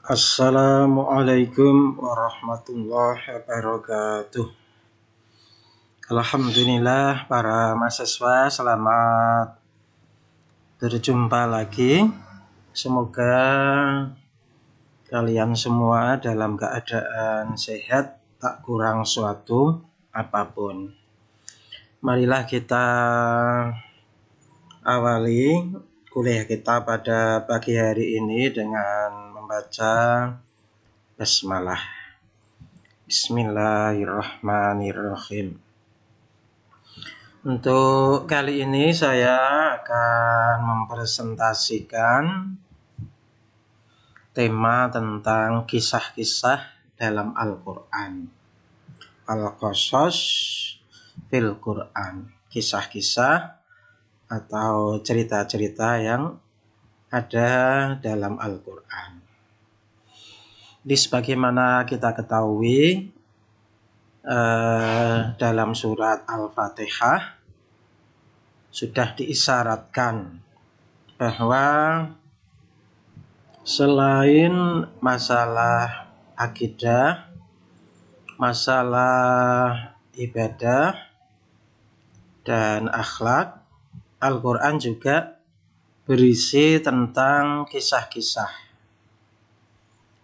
Assalamualaikum warahmatullahi wabarakatuh. Alhamdulillah para mahasiswa, selamat berjumpa lagi. Semoga kalian semua dalam keadaan sehat, tak kurang suatu apapun. Marilah kita awali kuliah kita pada pagi hari ini dengan membaca basmalah. Bismillahirrahmanirrahim. Untuk kali ini saya akan mempresentasikan tema tentang kisah-kisah dalam Al-Quran. Al-Qasas fil Quran. Kisah-kisah atau cerita-cerita yang ada dalam Al-Quran. Di sebagaimana kita ketahui, dalam surat Al-Fatihah sudah diisyaratkan bahwa selain masalah akidah, masalah ibadah dan akhlak, Al-Quran juga berisi tentang kisah-kisah.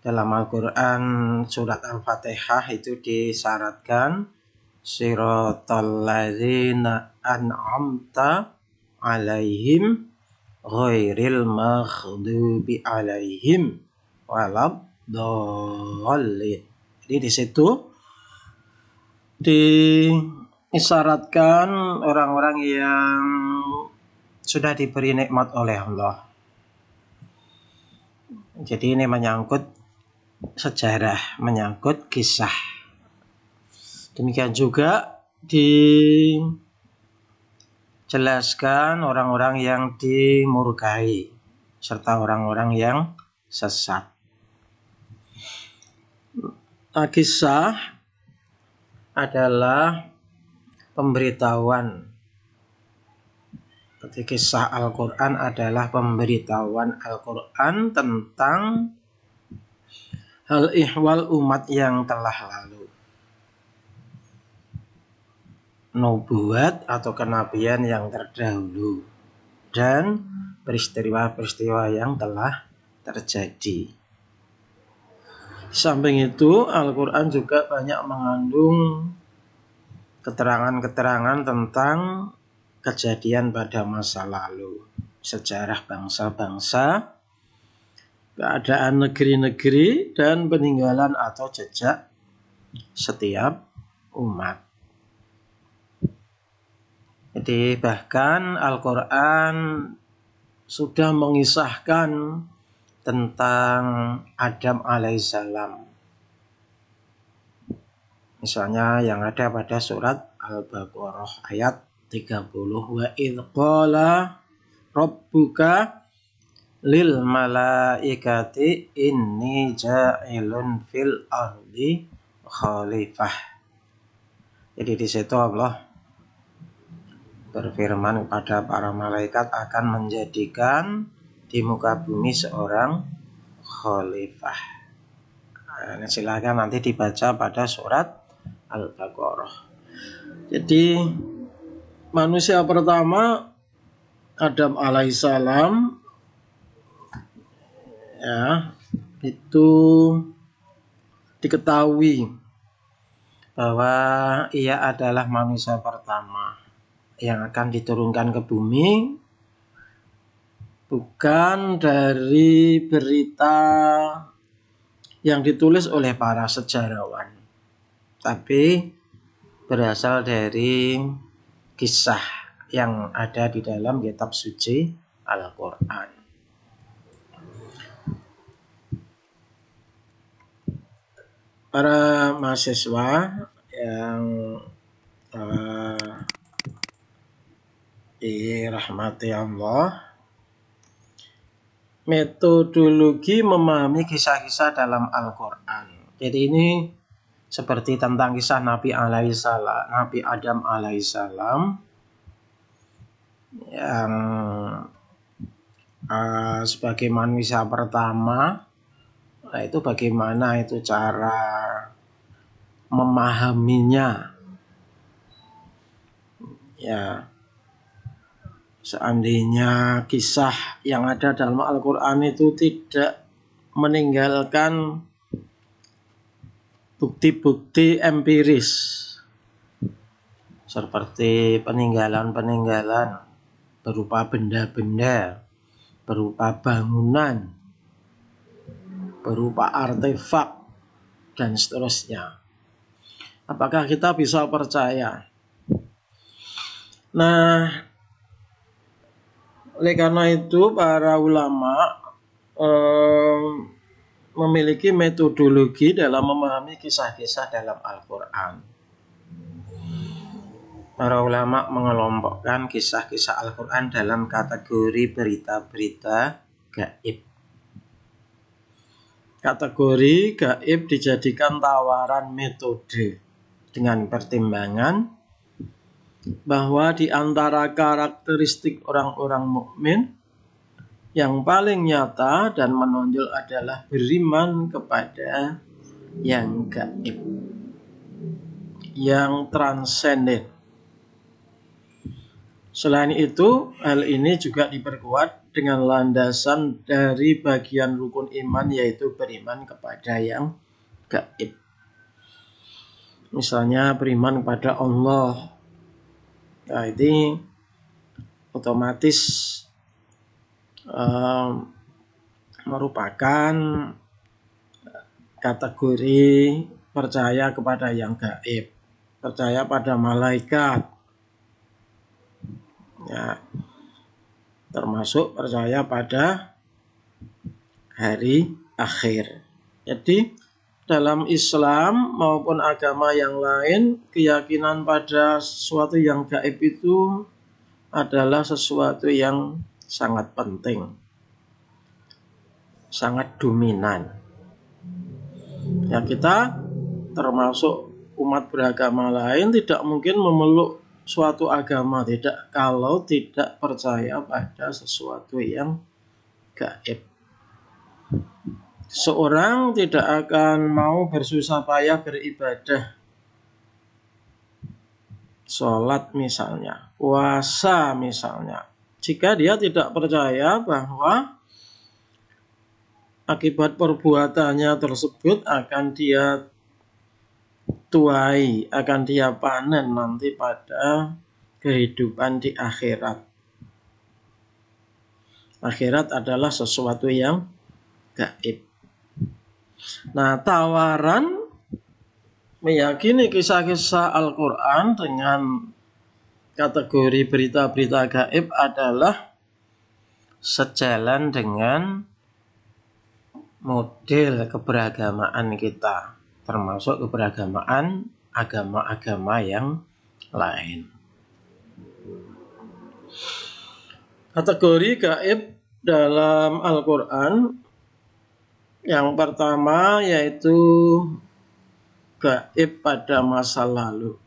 Dalam Al-Quran surat Al-Fatihah itu disyaratkan Siratal ladzina an'amta alaihim ghairil maghdubi alaihim waladdallin. Jadi di situ diisyaratkan orang-orang yang sudah diberi nikmat oleh Allah. Jadi ini menyangkut sejarah, menyangkut kisah. Demikian juga dijelaskan orang-orang yang dimurkai serta orang-orang yang sesat. Kisah adalah pemberitahuan. Jadi kisah Al-Quran adalah pemberitahuan Al-Quran tentang hal ihwal umat yang telah lalu. Nubuat atau kenabian yang terdahulu dan peristiwa-peristiwa yang telah terjadi. Di samping itu, Al-Quran juga banyak mengandung keterangan-keterangan tentang kejadian pada masa lalu, sejarah bangsa-bangsa, keadaan negeri-negeri, dan peninggalan atau jejak setiap umat. Jadi bahkan Al-Quran sudah mengisahkan tentang Adam alaihissalam. Misalnya yang ada pada surat Al-Baqarah ayat 30. Wa idh qala rabbuka lil malaikati inni ja'ilun fil ardi khalifah. Jadi di situ Allah berfirman kepada para malaikat akan menjadikan di muka bumi seorang khalifah. Nah, silakan nanti dibaca pada surat Al-Baqarah. Jadi manusia pertama Adam alaihissalam ya, itu diketahui bahwa ia adalah manusia pertama yang akan diturunkan ke bumi, bukan dari berita yang ditulis oleh para sejarawan, tapi berasal dari kisah yang ada di dalam kitab suci Al-Quran. Para mahasiswa yang dirahmati Allah, metodologi memahami kisah-kisah dalam Al-Quran. Jadi ini seperti tentang kisah Nabi Adam alaihissalam yang sebagai manusia pertama Nah, itu bagaimana itu cara memahaminya. Ya, seandainya kisah yang ada dalam Al-Quran itu tidak meninggalkan bukti-bukti empiris seperti peninggalan-peninggalan berupa benda-benda, berupa bangunan, berupa artefak, dan seterusnya. Apakah kita bisa percaya? Nah, oleh karena itu para ulama memiliki metodologi dalam memahami kisah-kisah dalam Al-Quran. Para ulama mengelompokkan kisah-kisah Al-Quran dalam kategori berita-berita gaib. Kategori gaib dijadikan tawaran metode dengan pertimbangan bahwa di antara karakteristik orang-orang mukmin yang paling nyata dan menonjol adalah beriman kepada yang gaib, yang transenden. Selain itu, hal ini juga diperkuat dengan landasan dari bagian rukun iman, yaitu beriman kepada yang gaib. Misalnya beriman kepada Allah. Nah, ini otomatis merupakan kategori percaya kepada yang gaib, percaya pada malaikat, ya, termasuk percaya pada hari akhir. Jadi dalam Islam maupun agama yang lain, keyakinan pada sesuatu yang gaib itu adalah sesuatu yang sangat penting, sangat dominan. Ya, kita termasuk umat beragama lain tidak mungkin memeluk suatu agama tidak kalau tidak percaya pada sesuatu yang gaib. Seorang tidak akan mau bersusah payah beribadah, sholat misalnya, puasa misalnya, jika dia tidak percaya bahwa akibat perbuatannya tersebut akan dia tuai, akan dia panen nanti pada kehidupan di akhirat. Akhirat adalah sesuatu yang gaib. Nah, tawaran meyakini kisah-kisah Al-Quran dengan kategori berita-berita gaib adalah sejalan dengan model keberagamaan kita, termasuk keberagamaan agama-agama yang lain. Kategori gaib dalam Al-Quran yang pertama yaitu gaib pada masa lalu.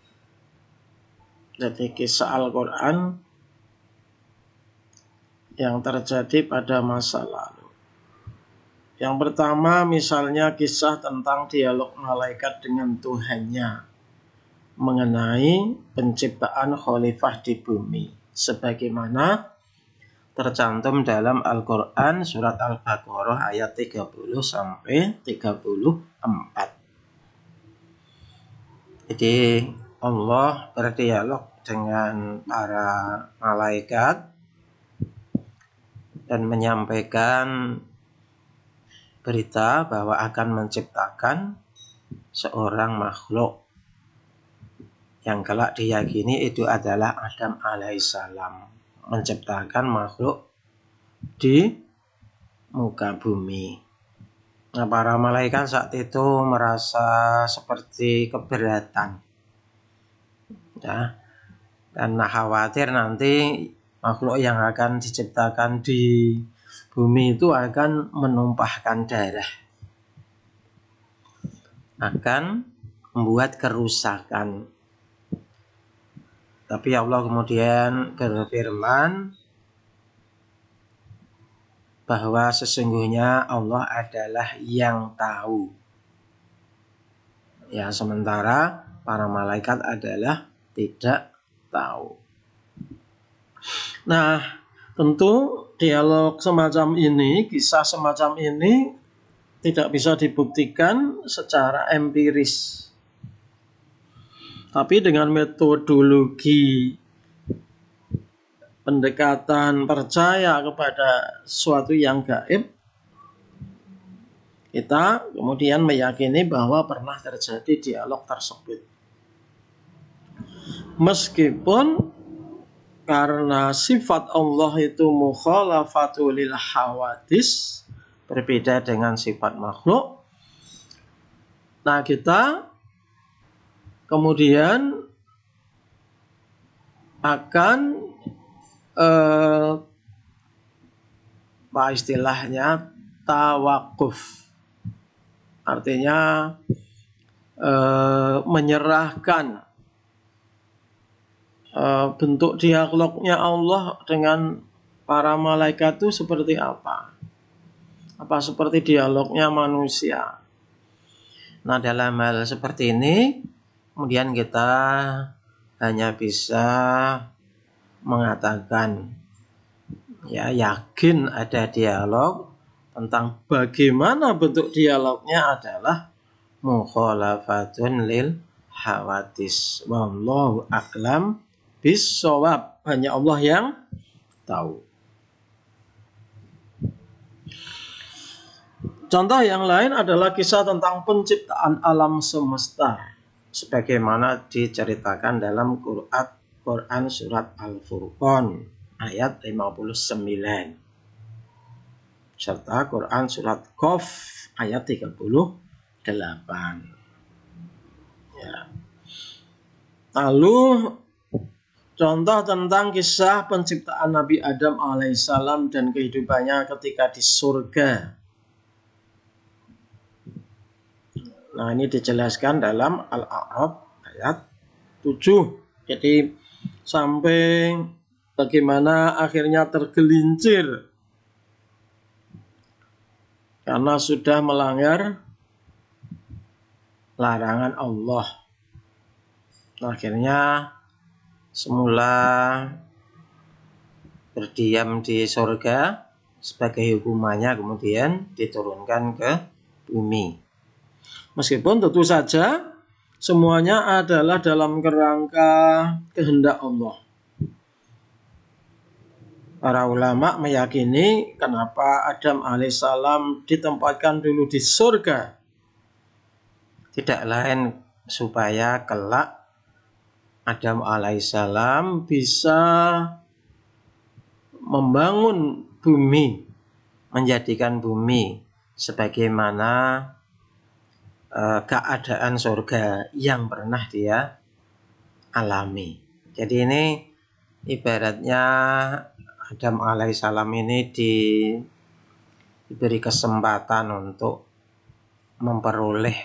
Jadi kisah Al-Quran yang terjadi pada masa lalu. Yang pertama misalnya kisah tentang dialog malaikat dengan Tuhannya mengenai penciptaan khalifah di bumi, sebagaimana tercantum dalam Al-Quran surat Al-Baqarah ayat 30 sampai 34. Jadi Allah berdialog dengan para malaikat dan menyampaikan berita bahwa akan menciptakan seorang makhluk yang kelak diyakini itu adalah Adam alaihissalam, menciptakan makhluk di muka bumi. Nah, para malaikat saat itu merasa seperti keberatan, ya, karena khawatir nanti makhluk yang akan diciptakan di bumi itu akan menumpahkan darah, akan membuat kerusakan. Tapi Allah kemudian berfirman, bahwa sesungguhnya Allah adalah yang tahu. Ya, sementara para malaikat adalah tidak tahu. Nah, tentu dialog semacam ini, kisah semacam ini tidak bisa dibuktikan secara empiris. Tapi dengan metodologi pendekatan percaya kepada sesuatu yang gaib, kita kemudian meyakini bahwa pernah terjadi dialog tersebut. Meskipun karena sifat Allah itu mukhalafatul lil hawadis, berbeda dengan sifat makhluk. Nah, kita kemudian akan apa istilahnya, tawakuf. Artinya menyerahkan bentuk dialognya Allah dengan para malaikat itu seperti apa? Apa seperti dialognya manusia? Nah, dalam hal seperti ini kemudian kita hanya bisa mengatakan ya, yakin ada dialog, tentang bagaimana bentuk dialognya adalah mukhalafatun lil hawadis. Wallahu a'lam bissawab. Hanya Allah yang tahu. Contoh yang lain adalah kisah tentang penciptaan alam semesta, sebagaimana diceritakan dalam Quran surat Al-Furqan ayat 59. Serta Quran surat Qaf ayat 38. Ya. Lalu contoh tentang kisah penciptaan Nabi Adam alaihissalam dan kehidupannya ketika di surga. Nah, ini dijelaskan dalam Al-A'raf ayat 7. Jadi sampai bagaimana akhirnya tergelincir karena sudah melanggar larangan Allah. Akhirnya semula berdiam di surga, sebagai hukumannya kemudian diturunkan ke bumi. Meskipun tentu saja semuanya adalah dalam kerangka kehendak Allah. Para ulama meyakini kenapa Adam alaihissalam ditempatkan dulu di surga, tidak lain supaya kelak Adam alaihissalam bisa membangun bumi, menjadikan bumi sebagaimana keadaan surga yang pernah dia alami. Jadi ini ibaratnya Adam alaihissalam ini diberi kesempatan untuk memperoleh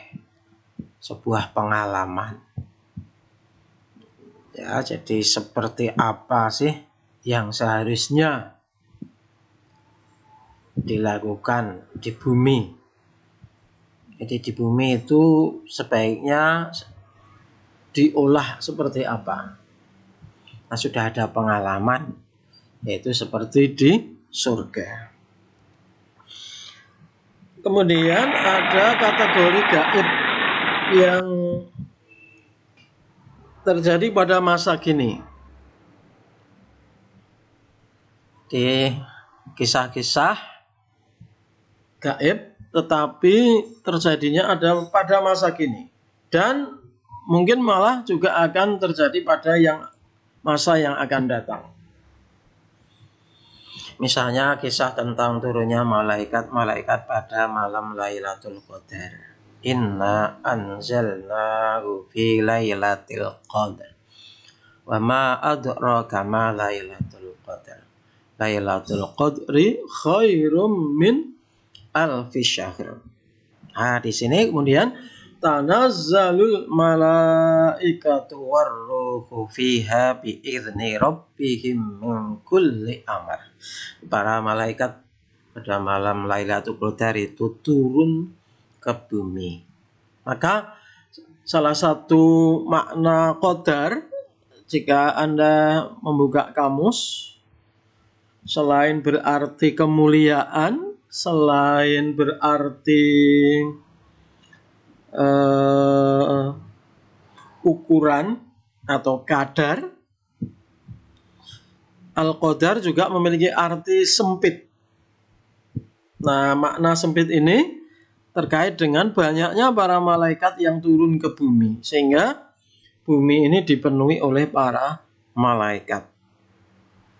sebuah pengalaman. Ya, jadi seperti apa sih yang seharusnya dilakukan di bumi. Jadi di bumi itu sebaiknya diolah seperti apa. Nah, sudah ada pengalaman, yaitu seperti di surga. Kemudian ada kategori gaib yang terjadi pada masa kini. Di kisah-kisah gaib tetapi terjadinya ada pada masa kini. Dan mungkin malah juga akan terjadi pada masa yang akan datang. Misalnya kisah tentang turunnya malaikat-malaikat pada malam Lailatul Qadar. Inna anzalnahu fi lailatul qadar. Wa ma adraka ma lailatul qadar. Lailatul qadri khairum min alfi syahr. Nah, di sini kemudian tanazzalul malaikatu warruhu fiha biizni rabbihim min kulli amr. Para malaikat pada malam Lailatul Qadar itu turun ke bumi. Maka salah satu makna qadar, jika Anda membuka kamus, selain berarti kemuliaan, selain berarti ukuran atau kadar, al-qadar juga memiliki arti sempit. Nah, makna sempit ini terkait dengan banyaknya para malaikat yang turun ke bumi, sehingga bumi ini dipenuhi oleh para malaikat.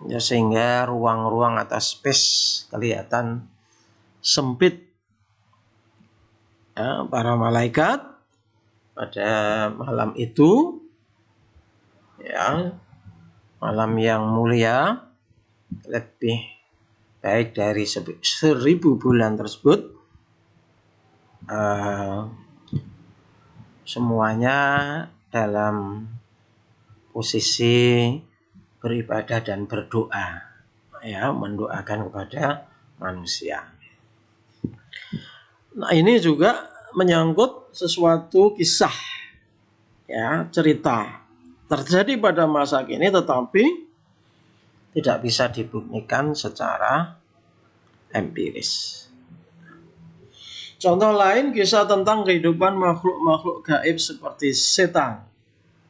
Ya, sehingga ruang-ruang atau space kelihatan sempit. Ya, para malaikat pada malam itu, ya, malam yang mulia, lebih baik dari 1000 bulan tersebut, semuanya dalam posisi beribadah dan berdoa, ya, mendoakan kepada manusia. Nah, ini juga menyangkut sesuatu kisah, ya, cerita terjadi pada masa kini, tetapi tidak bisa dibuktikan secara empiris. Contoh lain, kisah tentang kehidupan makhluk-makhluk gaib seperti setan,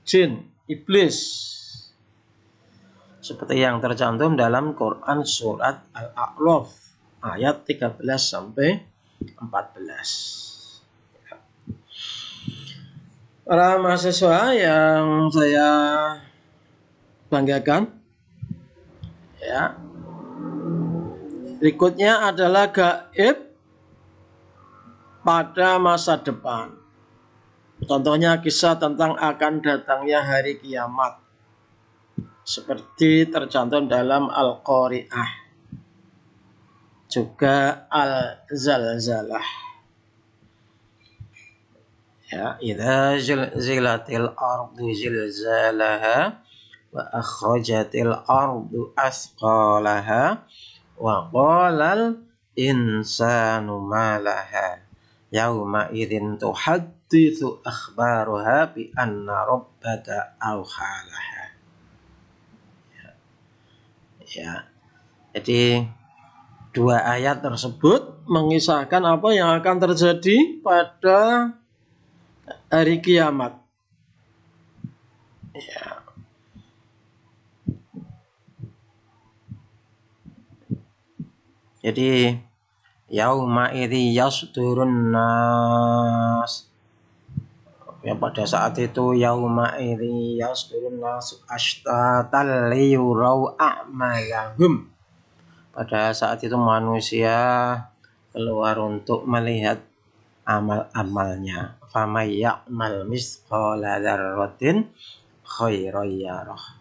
jin, iblis, seperti yang tercantum dalam Quran surat Al-A'raf ayat 13 sampai 14. Para mahasiswa yang saya banggakan, ya, berikutnya adalah gaib pada masa depan. Contohnya kisah tentang akan datangnya hari kiamat, seperti tercantum dalam Al-Qari'ah, juga Al-Zalzalah. Ya, idza zilzilatil ardu zilzalaha wa akhrajatil ardu asqalaha wa qalal insanu ma laha yauma idzin tuhadditsu akhbaruha bi anna rabbaka awhalaha. Ya. Jadi dua ayat tersebut mengisahkan apa yang akan terjadi pada hari kiamat. Ya. Jadi yauma idzi yasdurun nas, ya, pada saat itu yauma idzi yasdurun nas ashtatan liyurau a'malahum. Pada saat itu manusia keluar untuk melihat amal-amalnya. Famay ya'mal misqala dzarratin khairan yarah.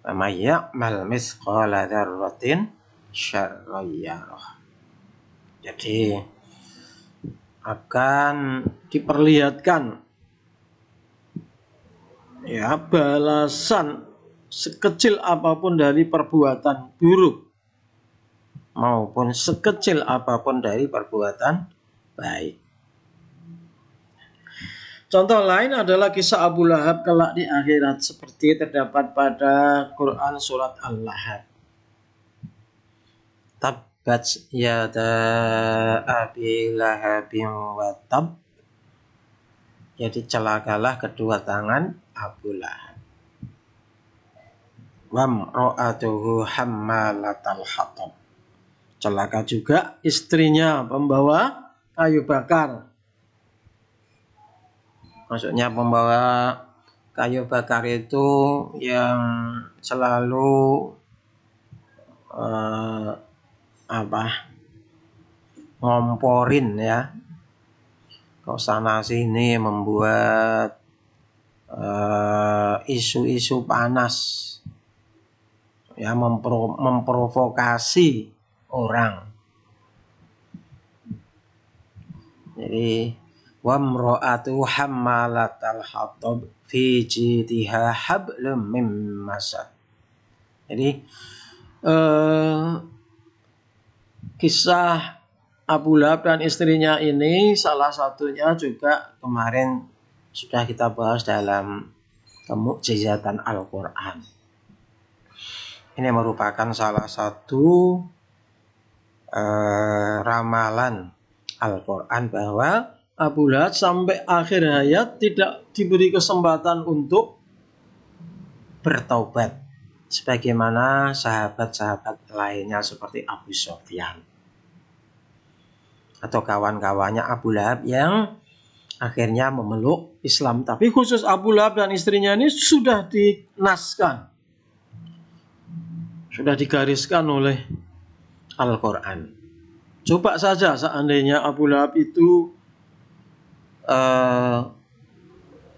Famay ya'mal misqala dzarratin syarran yarah. Jadi akan diperlihatkan, ya, balasan sekecil apapun dari perbuatan buruk maupun sekecil apapun dari perbuatan baik. Contoh lain adalah kisah Abu Lahab kelak di akhirat, seperti terdapat pada Quran surat Al-Lahab. Tabbat yada abi lahabin wa tab. Jadi celakalah kedua tangan Abu Lahab. Wamra'atuhu hammalatal hatab. Celaka juga istrinya pembawa kayu bakar. Maksudnya pembawa kayu bakar itu yang selalu ngomporin, ya, ke sana sini, membuat isu-isu panas, ya, memprovokasi orang. Jadi wamra'atu hammalatal hatab fi jidha hablum mim masad. Jadi kisah Abu Lahab dan istrinya ini salah satunya juga kemarin sudah kita bahas dalam Kemukjizatan Al-Quran. Ini merupakan salah satu ramalan Al-Quran bahwa Abu Lahab sampai akhir hayat tidak diberi kesempatan untuk bertaubat sebagaimana sahabat-sahabat lainnya seperti Abu Sufyan atau kawan-kawannya Abu Lahab yang akhirnya memeluk Islam. Tapi khusus Abu Lahab dan istrinya ini sudah dinaskan, sudah digariskan oleh Al-Quran. Coba saja seandainya Abu Lahab itu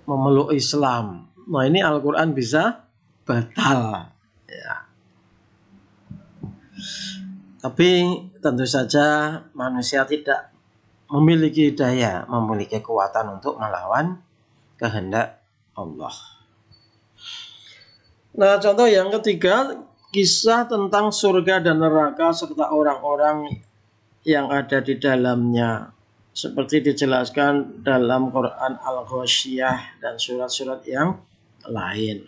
memeluk Islam, nah ini Al-Quran bisa batal ya. Tapi tentu saja manusia tidak memiliki daya, memiliki kekuatan untuk melawan kehendak Allah. Nah, contoh yang ketiga, kisah tentang surga dan neraka serta orang-orang yang ada di dalamnya, seperti dijelaskan dalam Quran Al-Ghasyiyah dan surat-surat yang lain.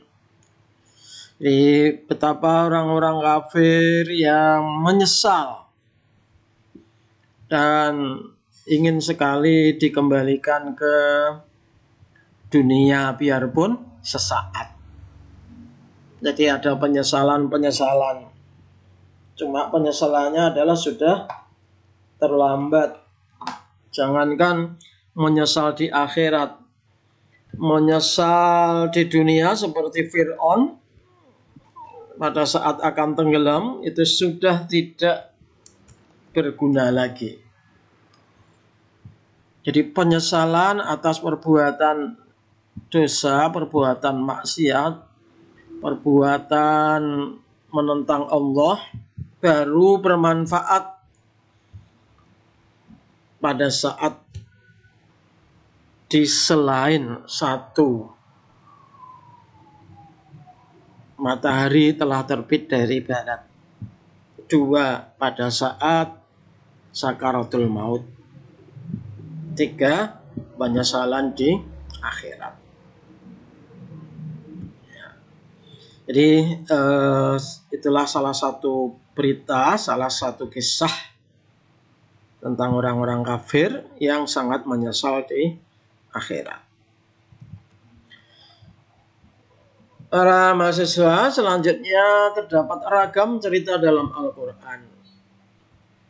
Jadi betapa orang-orang kafir yang menyesal dan ingin sekali dikembalikan ke dunia biarpun sesaat. Jadi ada penyesalan-penyesalan. Cuma penyesalannya adalah sudah terlambat. Jangankan menyesal di akhirat, menyesal di dunia seperti Fir'aun pada saat akan tenggelam itu sudah tidak berguna lagi. Jadi penyesalan atas perbuatan dosa, perbuatan maksiat, perbuatan menentang Allah baru bermanfaat pada saat di selain satu, matahari telah terbit dari barat. Dua, pada saat sakaratul maut. Tiga, penyesalan di akhirat. Jadi itulah salah satu berita, salah satu kisah tentang orang-orang kafir yang sangat menyesal di akhirat. Para mahasiswa, selanjutnya terdapat ragam cerita dalam Al-Quran.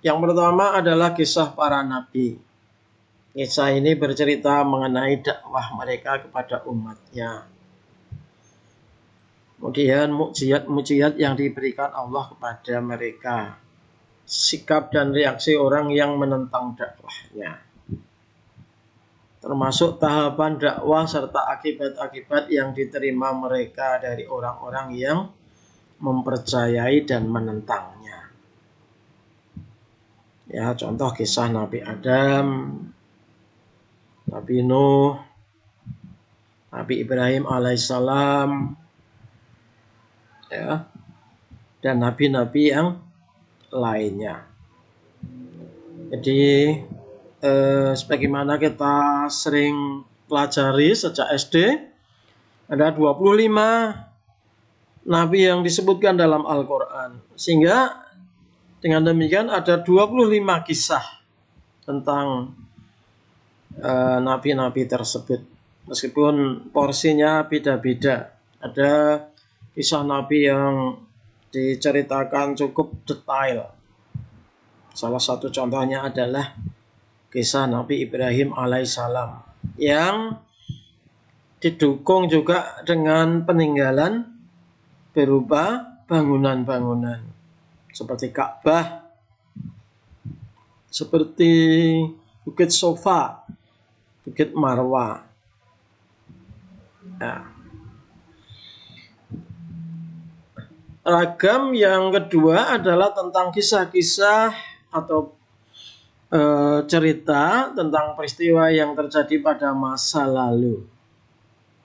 Yang pertama adalah kisah para nabi. Kisah ini bercerita mengenai dakwah mereka kepada umatnya. Kemudian mukjizat-mukjizat yang diberikan Allah kepada mereka. Sikap dan reaksi orang yang menentang dakwahnya. Termasuk tahapan dakwah serta akibat-akibat yang diterima mereka dari orang-orang yang mempercayai dan menentangnya. Ya, contoh kisah Nabi Adam, Nabi Nuh, Nabi Ibrahim alaihissalam, ya, dan nabi-nabi yang lainnya. Jadi sebagaimana kita sering pelajari sejak SD, ada 25 nabi yang disebutkan dalam Al-Quran. Sehingga dengan demikian ada 25 kisah tentang nabi-nabi tersebut. Meskipun porsinya beda-beda. Ada kisah nabi yang diceritakan cukup detail. Salah satu contohnya adalah kisah Nabi Ibrahim alaihissalam yang didukung juga dengan peninggalan berupa bangunan-bangunan seperti Ka'bah, seperti Bukit Sofa, Bukit Marwa. Nah, ragam yang kedua adalah tentang kisah-kisah atau cerita tentang peristiwa yang terjadi pada masa lalu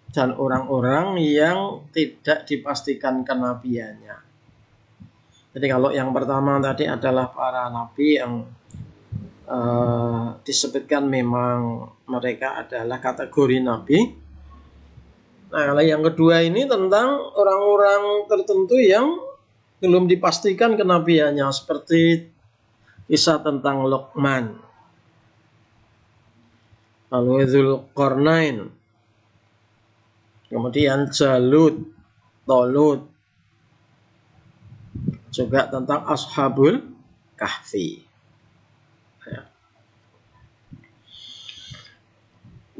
dan orang-orang yang tidak dipastikan kenabiannya. Jadi kalau yang pertama tadi adalah para nabi yang disebutkan memang mereka adalah kategori nabi. Nah, kalau yang kedua ini tentang orang-orang tertentu yang belum dipastikan kenabiannya, seperti kisah tentang Luqman, lalu Dzulqarnain, kemudian Jalut, Tolut, juga tentang Ashabul Kahfi.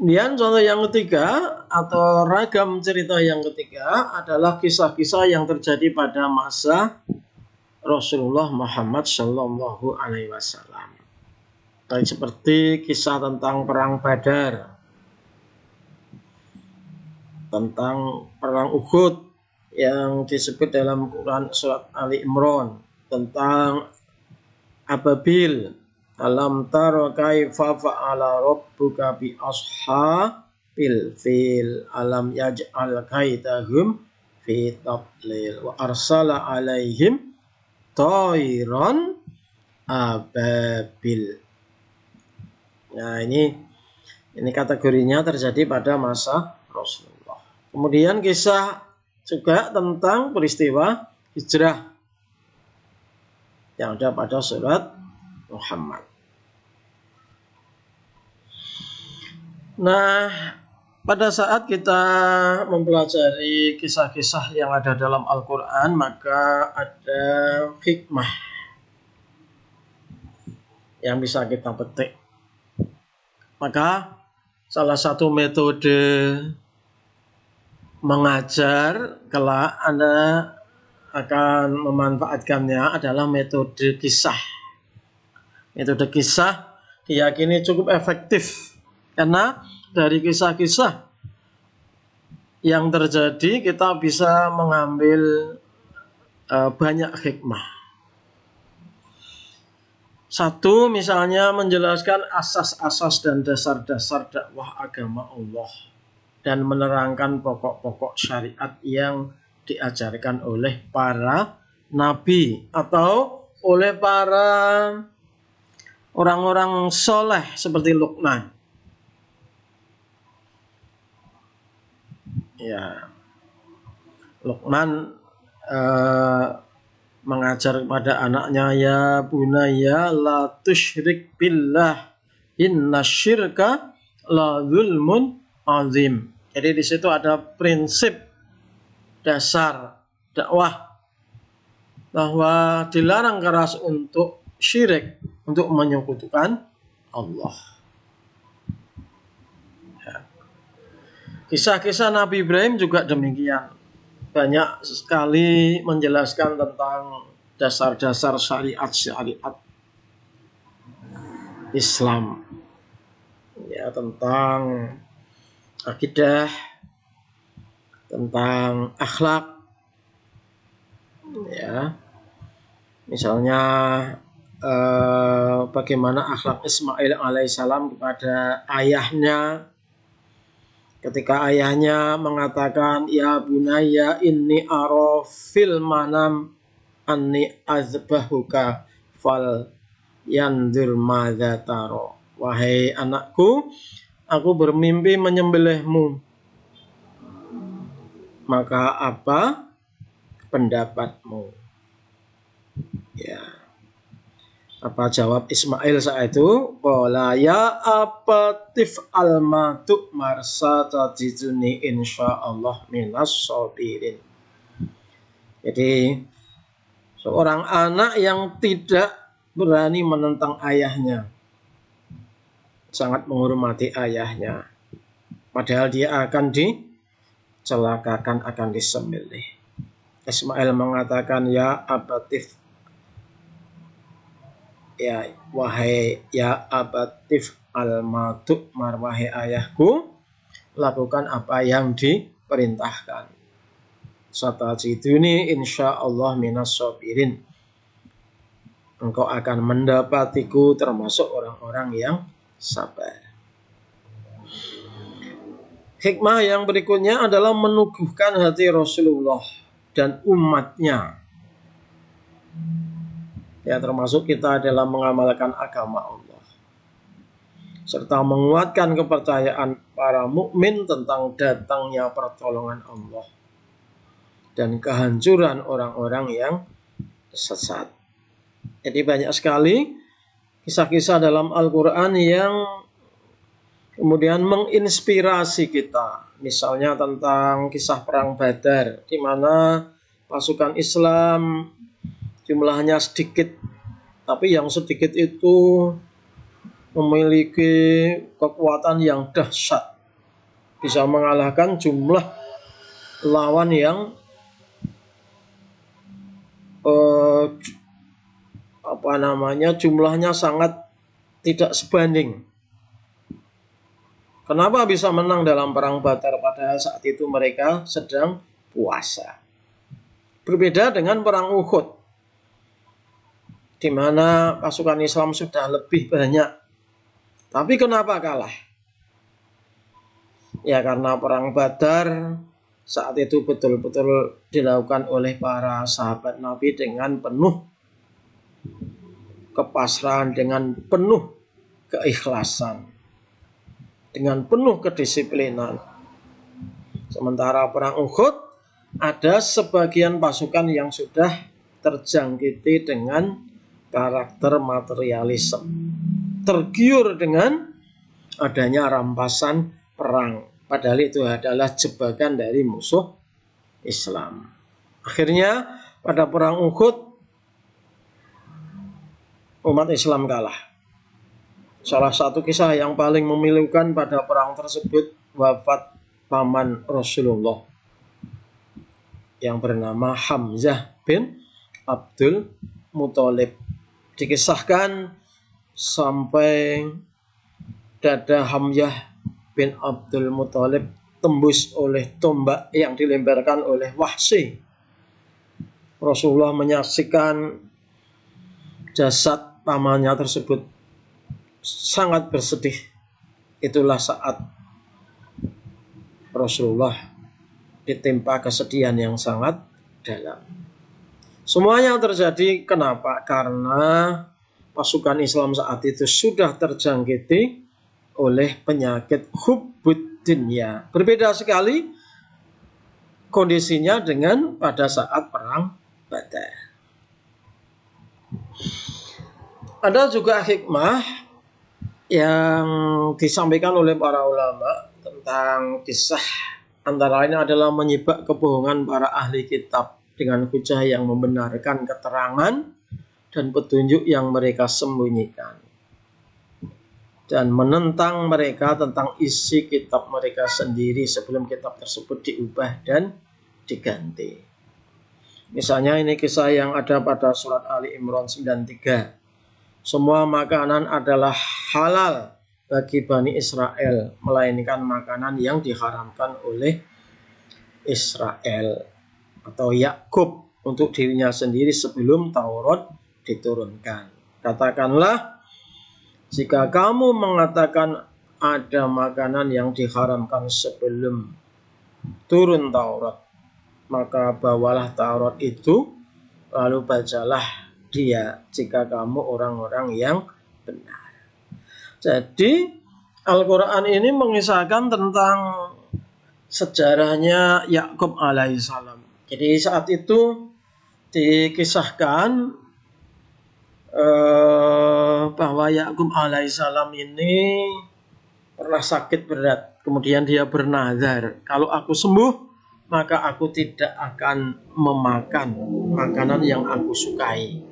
Kemudian contoh yang ketiga atau ragam cerita yang ketiga adalah kisah-kisah yang terjadi pada masa Rasulullah Muhammad Shallallahu Alaihi Wasallam. Seperti kisah tentang perang Badar, tentang perang Uhud yang disebut dalam Quran surat Ali Imran, tentang Ababil, alam taro kaifa fa'ala rabbuka bi ashabil fil, alam yaj'al kaidahum fi tadlil wa arsala alaihim tayran ababil. Nah, ini kategorinya terjadi pada masa Rasulullah. Kemudian kisah juga tentang peristiwa hijrah yang ada pada surat Muhammad. Nah, pada saat kita mempelajari kisah-kisah yang ada dalam Al-Quran, maka ada hikmah yang bisa kita petik. Maka salah satu metode mengajar kelak Anda akan memanfaatkannya adalah metode kisah. Metode kisah diyakini cukup efektif karena dari kisah-kisah yang terjadi kita bisa mengambil banyak hikmah. Satu, misalnya menjelaskan asas-asas dan dasar-dasar dakwah agama Allah dan menerangkan pokok-pokok syariat yang diajarkan oleh para nabi atau oleh para orang-orang soleh seperti Luqman. Ya, Luqman mengajar kepada anaknya, ya bunayya la tusyrik billah innasyirka la zulmun azim. Jadi di situ ada prinsip dasar dakwah bahwa dilarang keras untuk syirik, untuk menyekutukan Allah. Kisah-kisah Nabi Ibrahim juga demikian. Banyak sekali menjelaskan tentang dasar-dasar syariat Islam. Ya, tentang akidah, tentang akhlak. Ya. Misalnya bagaimana akhlak Ismail alaihissalam kepada ayahnya, ketika ayahnya mengatakan, ya bunayya inni ara fil manam anni azbahuka fal yandur madza taro. Wahai anakku, aku bermimpi menyembelihmu. Maka apa pendapatmu? Ya. Apa jawab Ismail saat itu? Qala ya abatif almatu marsa tajiduni insyaallah minas sabirin. Jadi seorang anak yang tidak berani menentang ayahnya, sangat menghormati ayahnya, padahal dia akan dicelakakan, akan disembelih. Ismail mengatakan, ya abatif, ya wahai ya abatif almatuk mar, wahai ayahku, lakukan apa yang diperintahkan. Satajiduni insyaallah minas sabirin. Engkau akan mendapatiku termasuk orang-orang yang sabar. Hikmah yang berikutnya adalah menuguhkan hati Rasulullah dan umatnya Ya, termasuk kita dalam mengamalkan agama Allah, serta menguatkan kepercayaan para mukmin tentang datangnya pertolongan Allah dan kehancuran orang-orang yang sesat. Jadi banyak sekali kisah-kisah dalam Al-Quran yang kemudian menginspirasi kita. Misalnya tentang kisah perang Badar, di mana pasukan Islam jumlahnya sedikit, tapi yang sedikit itu memiliki kekuatan yang dahsyat, bisa mengalahkan jumlah lawan yang jumlahnya sangat tidak sebanding. Kenapa bisa menang dalam perang Badar padahal saat itu mereka sedang puasa? Berbeda dengan perang Uhud, di mana pasukan Islam sudah lebih banyak. Tapi kenapa kalah? Ya, karena perang Badar saat itu betul-betul dilakukan oleh para sahabat Nabi dengan penuh kepasrahan, dengan penuh keikhlasan, dengan penuh kedisiplinan. Sementara perang Uhud ada sebagian pasukan yang sudah terjangkiti dengan karakter materialisme, tergiur dengan adanya rampasan perang, padahal itu adalah jebakan dari musuh Islam. Akhirnya pada perang Uhud umat Islam kalah. Salah satu kisah yang paling memilukan pada perang tersebut wafat paman Rasulullah yang bernama Hamzah bin Abdul Muthalib. Dikisahkan sampai dada Hamzah bin Abdul Muthalib tembus oleh tombak yang dilemparkan oleh Wahsy. Rasulullah menyaksikan jasad pamannya tersebut, sangat bersedih. Itulah saat Rasulullah ditimpa kesedihan yang sangat dalam. Semuanya terjadi kenapa? Karena pasukan Islam saat itu sudah terjangkiti oleh penyakit hubbud dunya. Berbeda sekali kondisinya dengan pada saat perang Badar. Ada juga hikmah yang disampaikan oleh para ulama tentang kisah, antara lain adalah menyibak kebohongan para ahli kitab dengan hujah yang membenarkan keterangan dan petunjuk yang mereka sembunyikan, dan menentang mereka tentang isi kitab mereka sendiri sebelum kitab tersebut diubah dan diganti. Misalnya ini kisah yang ada pada surat Ali Imran 93. Semua makanan adalah halal bagi Bani Israel, melainkan makanan yang diharamkan oleh Israel atau Yakub untuk dirinya sendiri sebelum Taurat diturunkan. Katakanlah, jika kamu mengatakan ada makanan yang diharamkan sebelum turun Taurat, maka bawalah Taurat itu, lalu bacalah dia jika kamu orang-orang yang benar. Jadi Al-Quran ini mengisahkan tentang sejarahnya Yakub alaihissalam. Jadi saat itu dikisahkan bahwa Yakub alaihissalam ini pernah sakit berat. Kemudian dia bernazar, kalau aku sembuh maka aku tidak akan memakan makanan yang aku sukai,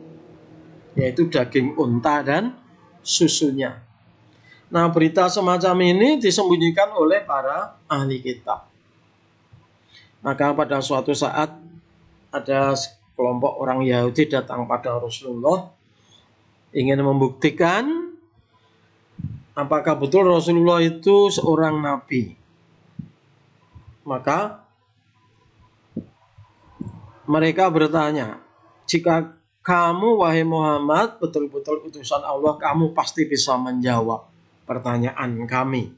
yaitu daging unta dan susunya. Nah, berita semacam ini disembunyikan oleh para ahli kitab. Maka pada suatu saat ada kelompok orang Yahudi datang pada Rasulullah, ingin membuktikan apakah betul Rasulullah itu seorang nabi. Maka mereka bertanya, jika kamu wahai Muhammad betul-betul utusan Allah, kamu pasti bisa menjawab pertanyaan kami,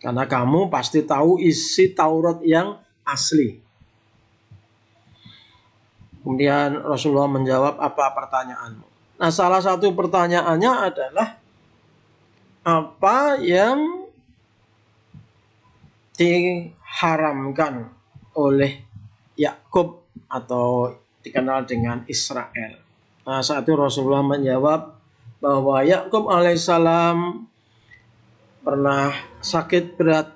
karena kamu pasti tahu isi Taurat yang asli. Kemudian Rasulullah menjawab, apa pertanyaanmu? Nah, salah satu pertanyaannya adalah apa yang diharamkan oleh Yakub atau dikenal dengan Israel. Nah, saat itu Rasulullah menjawab bahwa Yakub alaihissalam pernah sakit berat,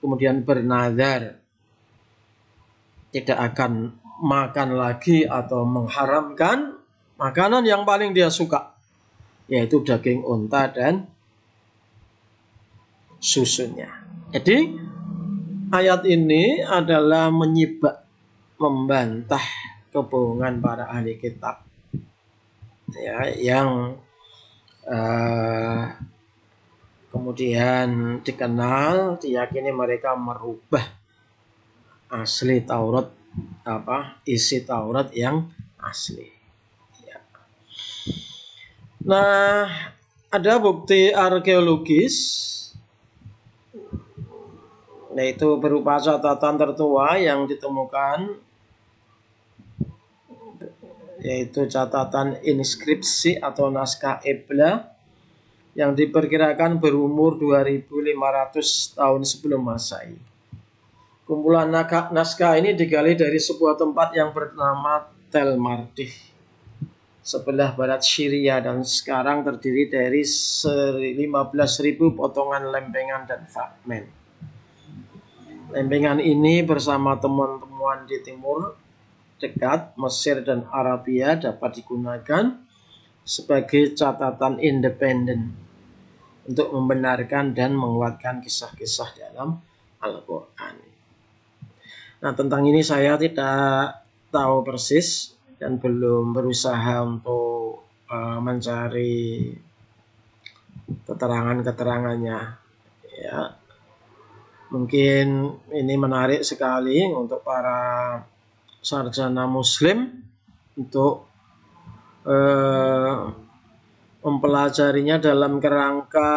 kemudian bernazar tidak akan makan lagi atau mengharamkan makanan yang paling dia suka, yaitu daging unta dan susunya. Jadi ayat ini adalah membantah kebohongan para ahli kitab, ya, yang kemudian dikenal, diyakini mereka merubah asli Taurat, isi Taurat yang asli. Ya. Nah, ada bukti arkeologis, yaitu berupa catatan tertua yang ditemukan, yaitu catatan inskripsi atau naskah Ebla yang diperkirakan berumur 2500 tahun sebelum Masehi. Kumpulan naskah ini digali dari sebuah tempat yang bernama Tel Mardih, sebelah barat Syria, dan sekarang terdiri dari 15.000 potongan lempengan dan fragmen. Lempengan ini bersama temuan-temuan di timur dekat Mesir dan Arabia dapat digunakan sebagai catatan independen untuk membenarkan dan menguatkan kisah-kisah dalam Al-Quran. Nah, tentang ini saya tidak tahu persis dan belum berusaha untuk mencari keterangan-keterangannya. Ya, mungkin ini menarik sekali untuk para sarjana Muslim untuk mempelajarinya dalam kerangka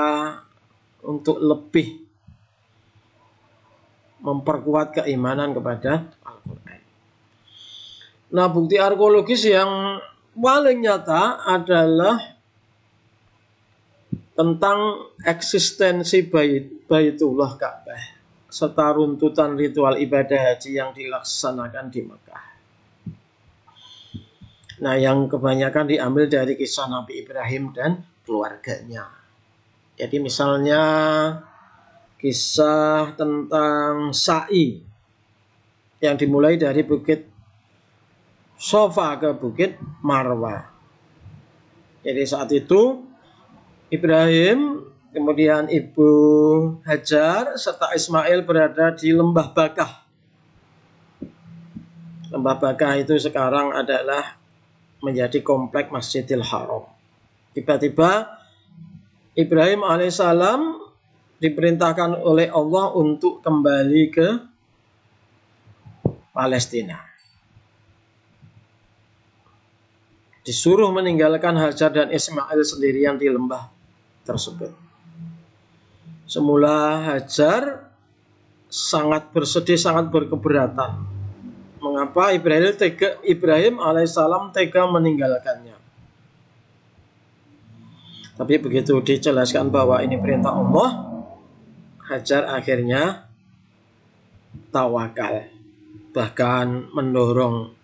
untuk lebih memperkuat keimanan kepada Al-Quran. Nah, bukti arkeologis yang paling nyata adalah tentang eksistensi Baitullah Ka'bah serta runtutan ritual ibadah haji yang dilaksanakan di Mekah. Nah, yang kebanyakan diambil dari kisah Nabi Ibrahim dan keluarganya. Jadi misalnya kisah tentang sa'i yang dimulai dari Bukit Sofa ke Bukit Marwa. Jadi saat itu Ibrahim, kemudian Ibu Hajar serta Ismail berada di Lembah Bakah. Lembah Bakah itu sekarang adalah menjadi komplek Masjidil Haram. Tiba-tiba Ibrahim alaihissalam diperintahkan oleh Allah untuk kembali ke Palestina. Disuruh meninggalkan Hajar dan Ismail sendirian di lembah tersebut. Semula Hajar sangat bersedih, sangat berkeberatan. Mengapa Ibrahim alaihissalam tega meninggalkannya? Tapi begitu dijelaskan bahwa ini perintah Allah, Hajar akhirnya tawakal, bahkan mendorong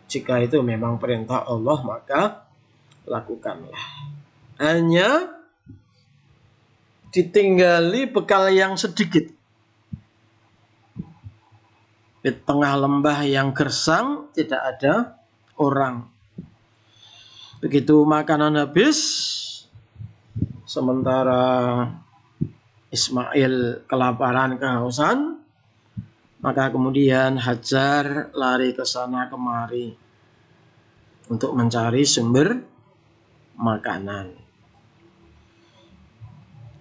jika itu memang perintah Allah maka lakukanlah. Hanya ditinggali bekal yang sedikit di tengah lembah yang gersang, tidak ada orang. Begitu makanan habis, sementara Ismail kelaparan, kehausan, maka kemudian Hajar lari ke sana kemari untuk mencari sumber makanan.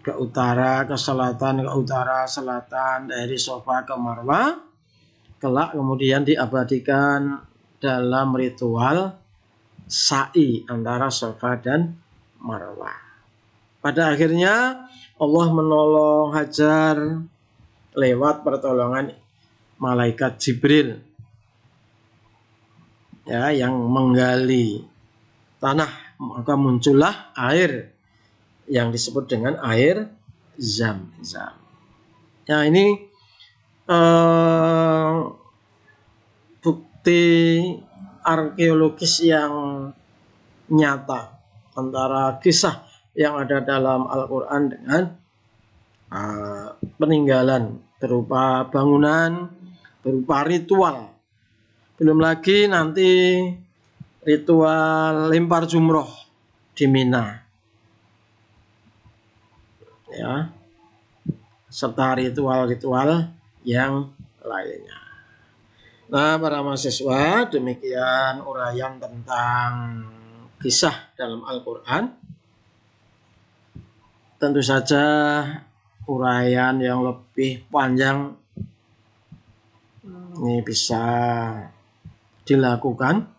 Ke utara, ke selatan, ke utara, selatan, dari Sofa ke Marwa, kelak kemudian diabadikan dalam ritual sa'i antara Sofa dan Marwa. Pada akhirnya Allah menolong Hajar lewat pertolongan malaikat Jibril, ya, yang menggali tanah maka muncullah air yang disebut dengan air Zam-Zam. Nah, ini bukti arkeologis yang nyata antara kisah yang ada dalam Al-Quran dengan peninggalan berupa bangunan, berupa ritual. Belum lagi nanti ritual lempar jumroh di Mina, ya, serta ritual-ritual yang lainnya. Nah, para mahasiswa, demikian uraian tentang kisah dalam Al-Quran. Tentu saja uraian yang lebih panjang ini bisa dilakukan.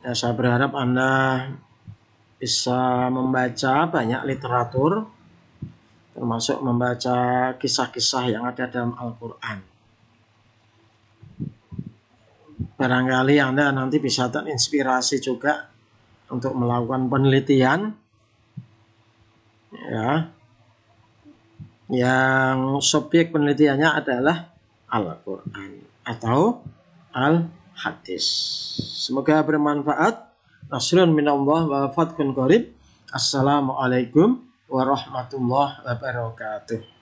Ya, saya berharap Anda bisa membaca banyak literatur, termasuk membaca kisah-kisah yang ada dalam Al-Quran. Barangkali Anda nanti bisa terinspirasi juga untuk melakukan penelitian, ya, yang subjek penelitiannya adalah Al-Quran atau Al-Hadis. Semoga bermanfaat. Nasrun minallah wa fathun qarib. Assalamualaikum warahmatullahi wabarakatuh.